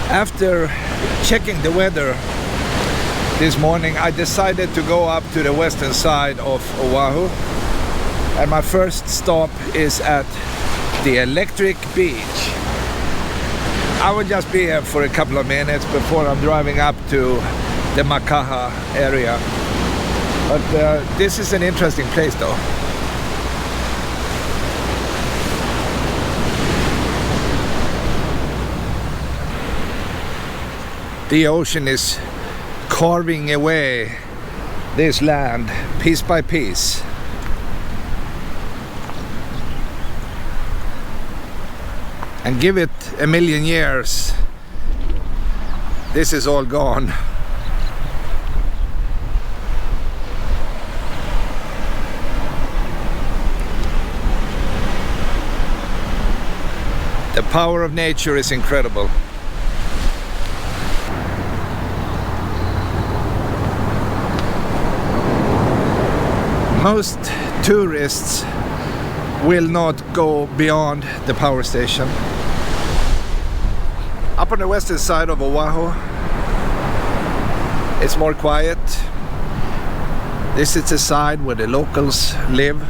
After checking the weather this morning, I decided to go up to the western side of Oahu, and my first stop is at the Electric Beach. I will just be here for a couple of minutes before I'm driving up to the Mākaha area. But this is an interesting place though. The ocean is carving away this land piece by piece. And give it a million years, this is all gone. The power of nature is incredible. Most tourists will not go beyond the power station. Up on the western side of Oahu, it's more quiet. This is the side where the locals live.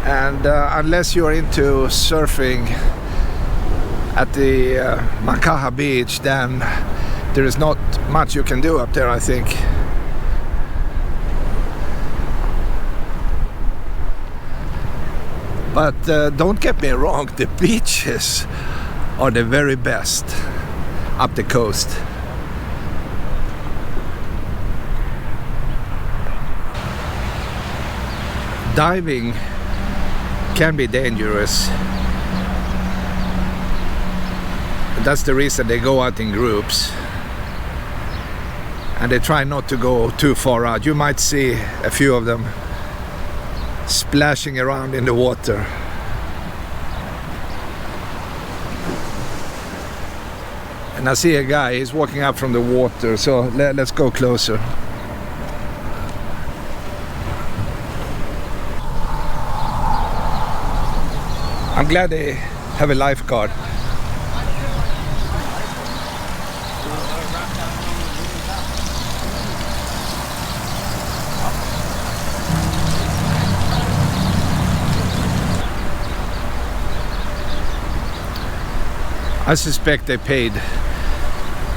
And unless you're into surfing at the Mākaha beach, then there is not much you can do up there, I think. But don't get me wrong, the beaches are the very best up the coast. Diving can be dangerous. That's the reason they go out in groups. And they try not to go too far out. You might see a few of them splashing around in the water. And I see a guy, he's walking up from the water, so let's go closer. I'm glad they have a lifeguard. I suspect they paid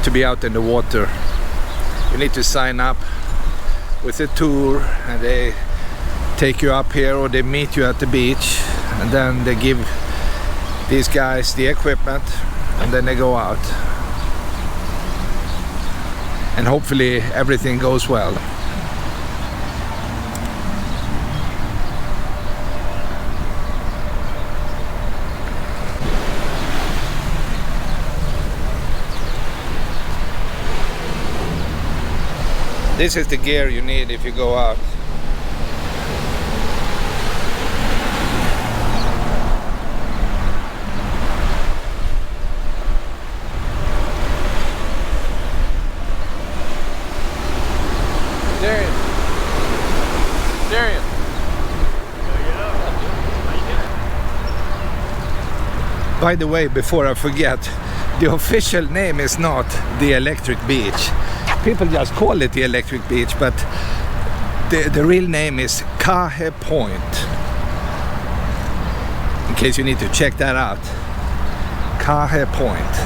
to be out in the water. You need to sign up with a tour and they take you up here, or they meet you at the beach, and then they give these guys the equipment and then they go out. And hopefully everything goes well. This is the gear you need if you go out. Darian. By the way, before I forget, the official name is not the Electric Beach. People just call it the Electric Beach, but the real name is Kahe Point. In case you need to check that out. Kahe Point.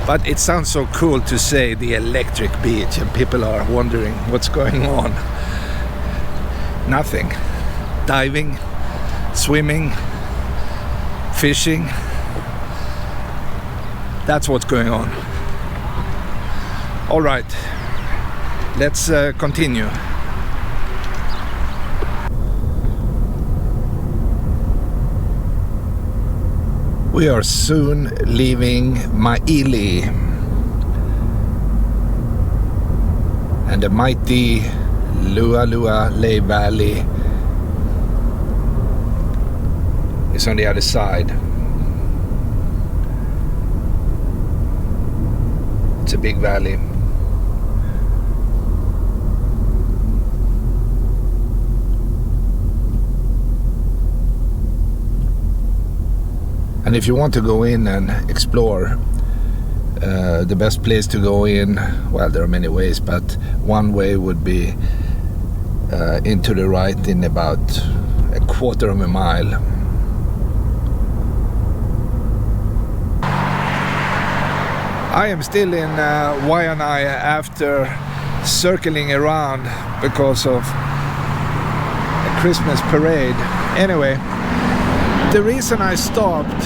But it sounds so cool to say the Electric Beach, and people are wondering what's going on. Nothing. Diving, swimming, fishing. That's what's going on. All right, let's continue. We are soon leaving Maili and the mighty Leeward Valley is on the other side. It's a big valley. And if you want to go in and explore, the best place to go in, well, there are many ways, but one way would be into the right in about a quarter of a mile. I am still in Waianae after circling around because of a Christmas parade. Anyway, the reason I stopped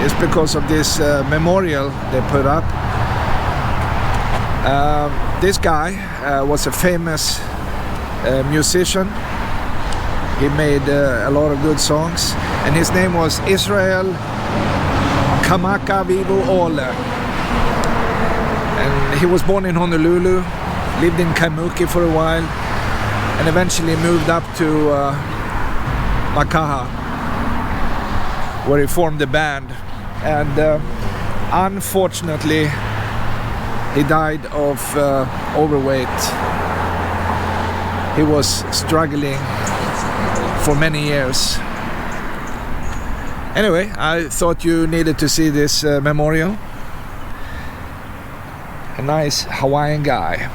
is because of this memorial they put up. This guy was a famous musician. He made a lot of good songs, and his name was Israel Kamakawiwo'ole. And he was born in Honolulu, lived in Kaimuki for a while, and eventually moved up to Mākaha, where he formed a band. And unfortunately, he died of overweight. He was struggling for many years. Anyway, I thought you needed to see this memorial. A nice Hawaiian guy.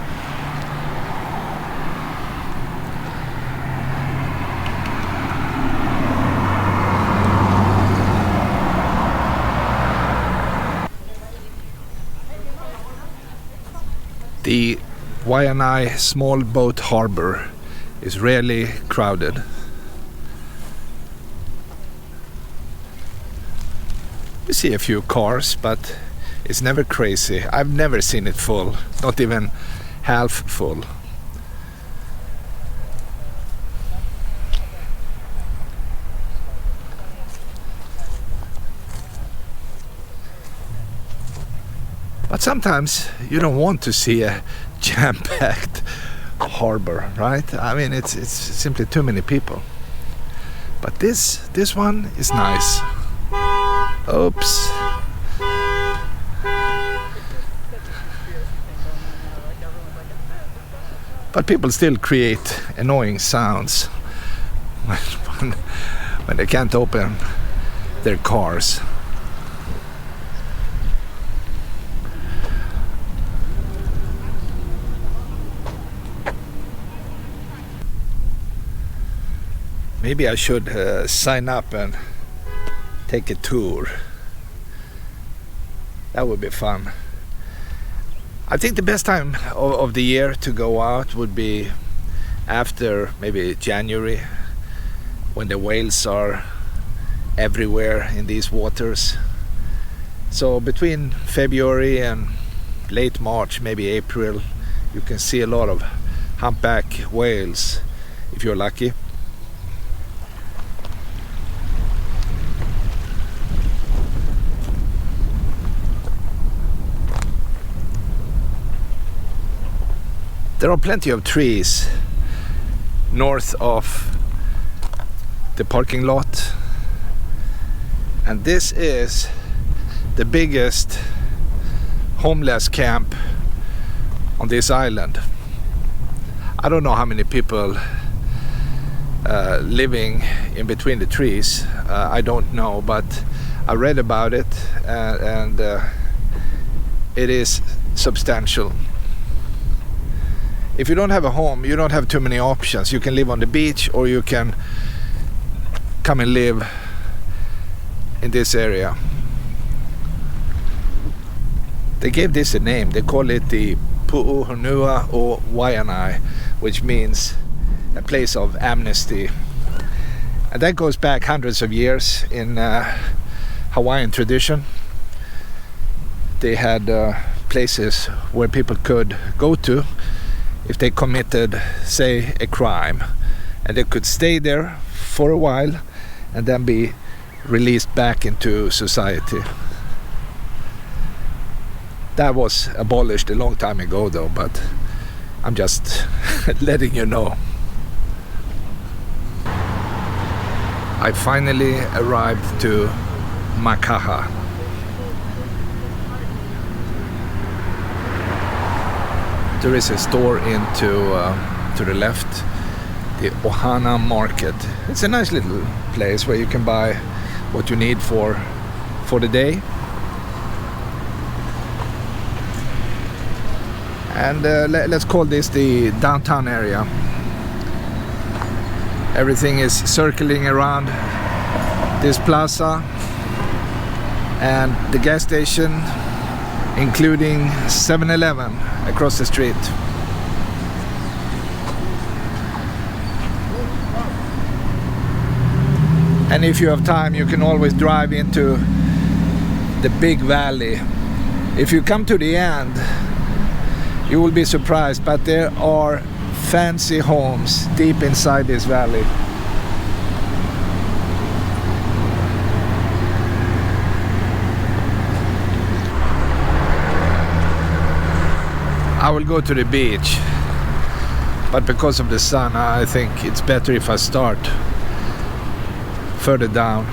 The Waianae small boat harbor is rarely crowded. You see a few cars, but it's never crazy. I've never seen it full, not even half full. But sometimes you don't want to see a jam-packed harbor, right? I mean, it's simply too many people. But this one is nice. Oops. But people still create annoying sounds when they can't open their cars. Maybe I should sign up and take a tour. That would be fun. I think the best time of the year to go out would be after maybe January, when the whales are everywhere in these waters. So between February and late March, maybe April, you can see a lot of humpback whales if you're lucky. There are plenty of trees north of the parking lot, and this is the biggest homeless camp on this island. I don't know how many people living in between the trees. I don't know, but I read about it, and it is substantial. If you don't have a home, you don't have too many options. You can live on the beach, or you can come and live in this area. They gave this a name. They call it the Pu'uhonua o Waianae, which means a place of amnesty. And that goes back hundreds of years in Hawaiian tradition. They had places where people could go to if they committed, say, a crime, and they could stay there for a while and then be released back into society. That was abolished a long time ago though, but I'm just letting you know. I finally arrived to Mākaha. There is a store to the left, the Ohana market. It's a nice little place where you can buy what you need for for the day. And let's call this the downtown area. Everything is circling around this plaza and the gas station, including 7-Eleven across the street. And if you have time, you can always drive into the big valley. If you come to the end, you will be surprised, but there are fancy homes deep inside this valley. I will go to the beach, but because of the sun, I think it's better if I start further down.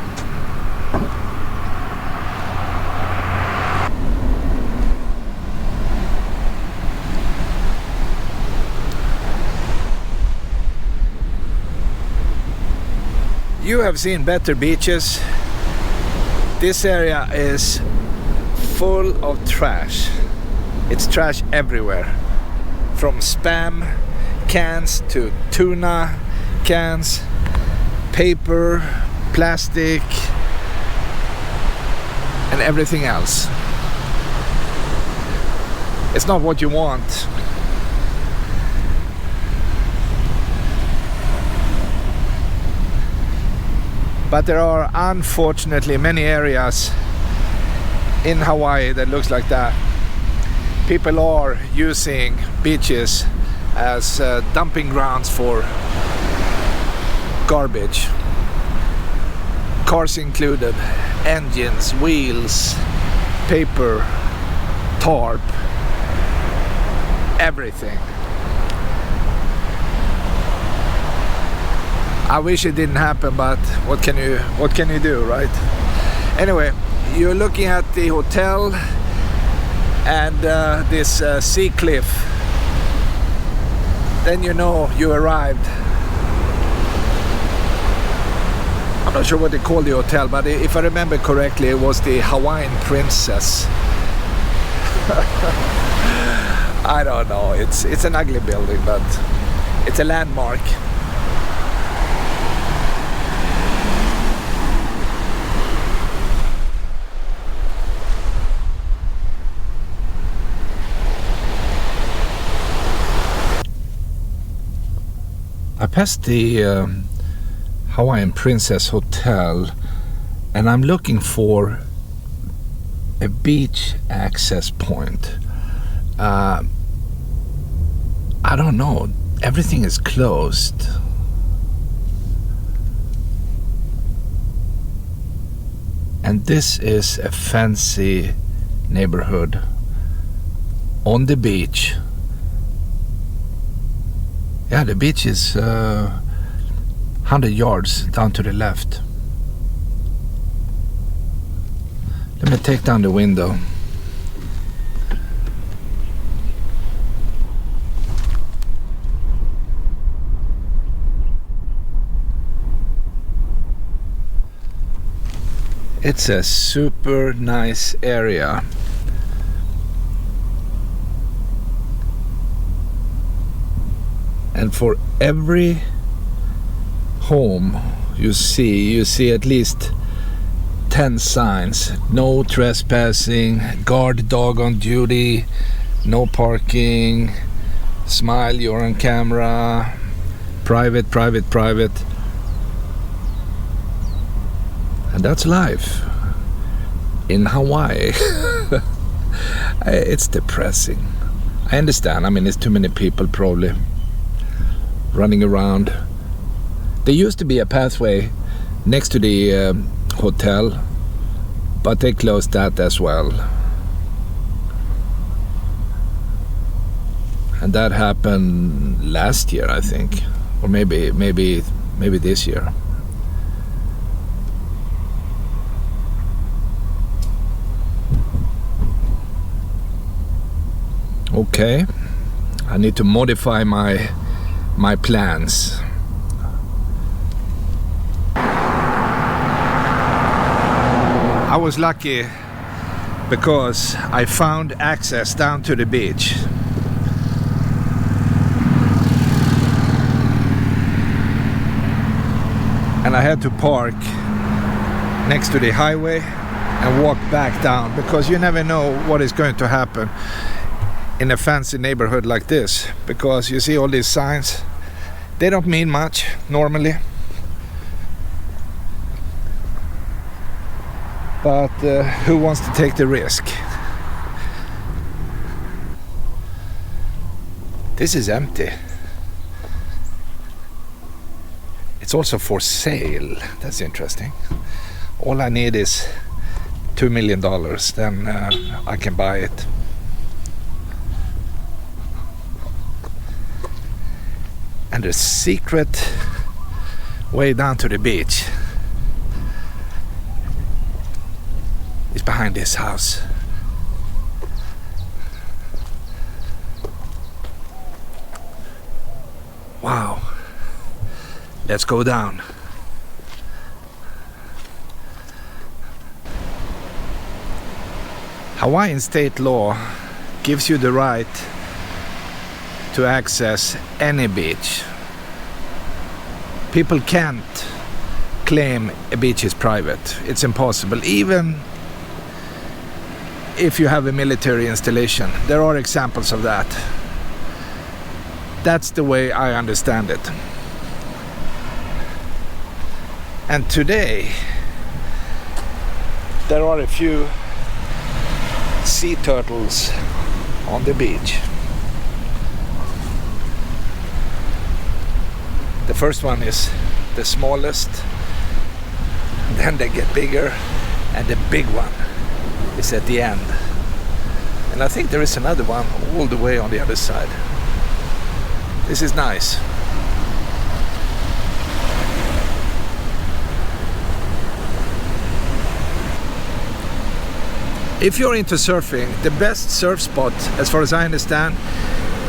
You have seen better beaches. This area is full of trash. It's trash everywhere. From Spam cans to tuna cans, paper, plastic, and everything else. It's not what you want. But there are unfortunately many areas in Hawaii that looks like that. People are using beaches as dumping grounds for garbage. Cars included, engines, wheels, paper, tarp, everything. I wish it didn't happen, but what can you do, right? Anyway, you're looking at the hotel and this sea cliff. Then you know you arrived. I'm not sure what they call the hotel, but if I remember correctly, it was the Hawaiian Princess. I don't know. It's an ugly building, but it's a landmark. I passed the Hawaiian Princess Hotel and I'm looking for a beach access point. I don't know, everything is closed. And this is a fancy neighborhood on the beach. Yeah, the beach is 100 yards down to the left. Let me take down the window. It's a super nice area. And for every home you see at least 10 signs. No trespassing, guard dog on duty, no parking, smile, you're on camera, private, private, private. And that's life in Hawaii. It's depressing. I understand, I mean, it's too many people probably running around. There used to be a pathway next to the hotel, but they closed that as well. And that happened last year, I think, or maybe this year. Okay, I need to modify my plans. I was lucky because I found access down to the beach. And I had to park next to the highway and walk back down, because you never know what is going to happen in a fancy neighborhood like this, because you see all these signs. They don't mean much normally, but who wants to take the risk? This is empty. It's also for sale. That's interesting. All I need is $2 million, then I can buy it. And the secret way down to the beach is behind this house. Wow. Let's go down. Hawaiian state law gives you the right to access any beach. People can't claim a beach is private. It's impossible, even if you have a military installation. There are examples of that. That's the way I understand it. And today there are a few sea turtles on the beach. The first one is the smallest, then they get bigger, and the big one is at the end. And I think there is another one all the way on the other side. This is nice. If you're into surfing, the best surf spot, as far as I understand,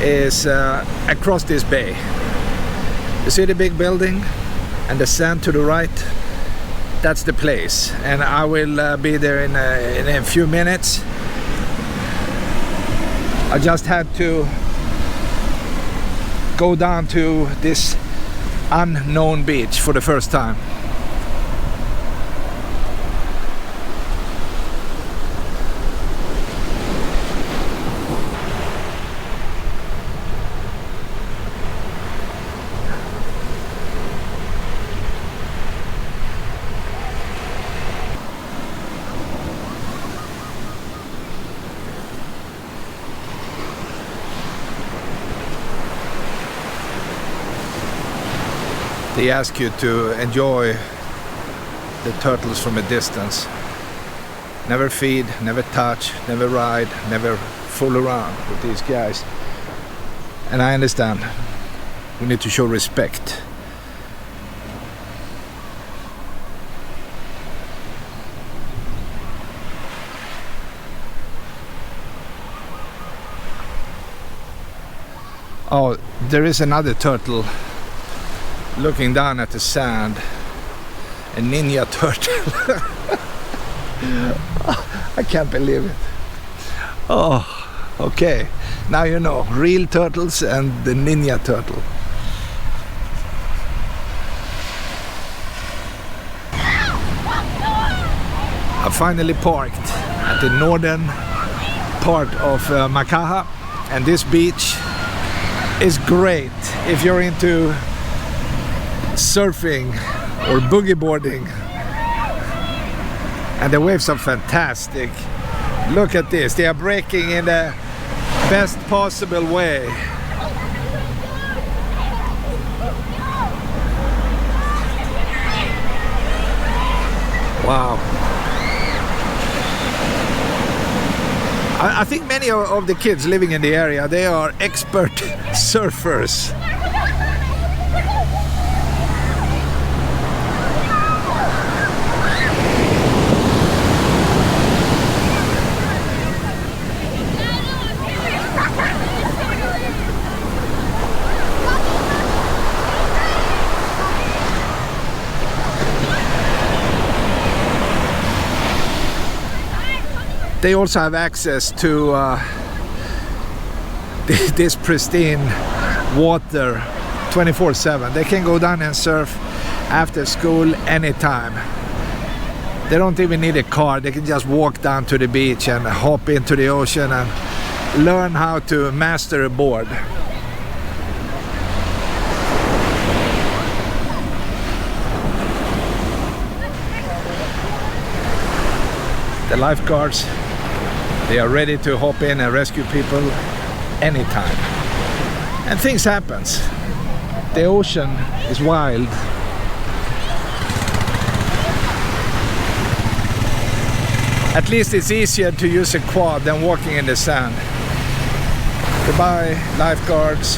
is across this bay. You see the big building and the sand to the right? That's the place. And I will be there in a few minutes. I just had to go down to this unknown beach for the first time. They ask you to enjoy the turtles from a distance. Never feed, never touch, never ride, never fool around with these guys. And I understand. We need to show respect. Oh, there is another turtle looking down at the sand. A ninja turtle. I can't believe it. Oh, okay. Now you know, real turtles and the ninja turtle. I finally parked at the northern part of Mākaha, and this beach is great if you're into surfing or boogie boarding, and the waves are fantastic. Look at this, they are breaking in the best possible way. Wow. I think many of the kids living in the area, they are expert surfers. They also have access to this pristine water 24/7. They can go down and surf after school anytime. They don't even need a car. They can just walk down to the beach and hop into the ocean and learn how to master a board. The lifeguards, they are ready to hop in and rescue people anytime. And things happen. The ocean is wild. At least it's easier to use a quad than walking in the sand. Goodbye, lifeguards.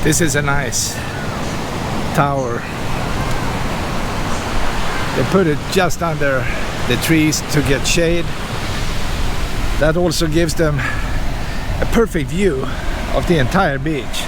This is a nice tower. They put it just under the trees to get shade. That also gives them a perfect view of the entire beach.